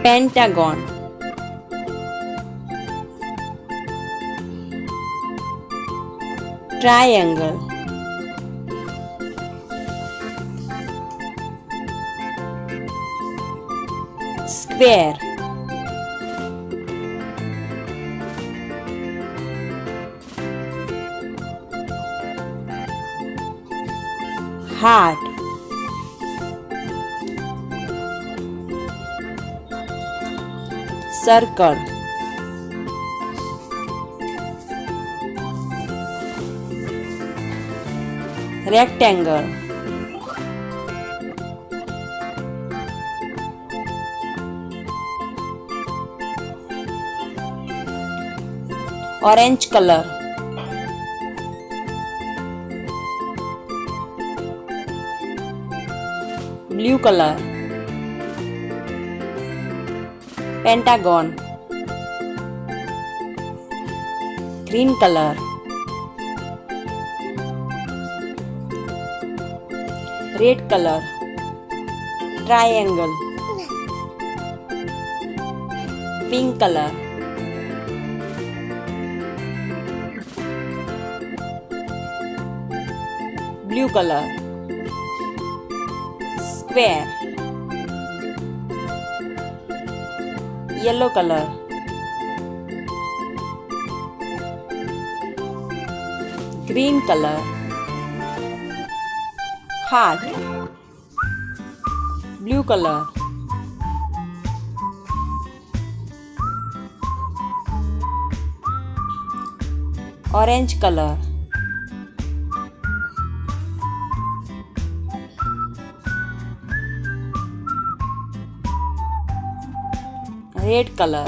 Pentagon, triangle, square, heart, circle, rectangle, orange color, blue color, pentagon, green color, red color, triangle, pink color, blue color, square, yellow color, green color, heart, blue color, orange color, red color,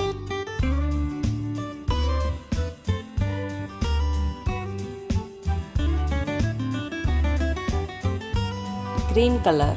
green color.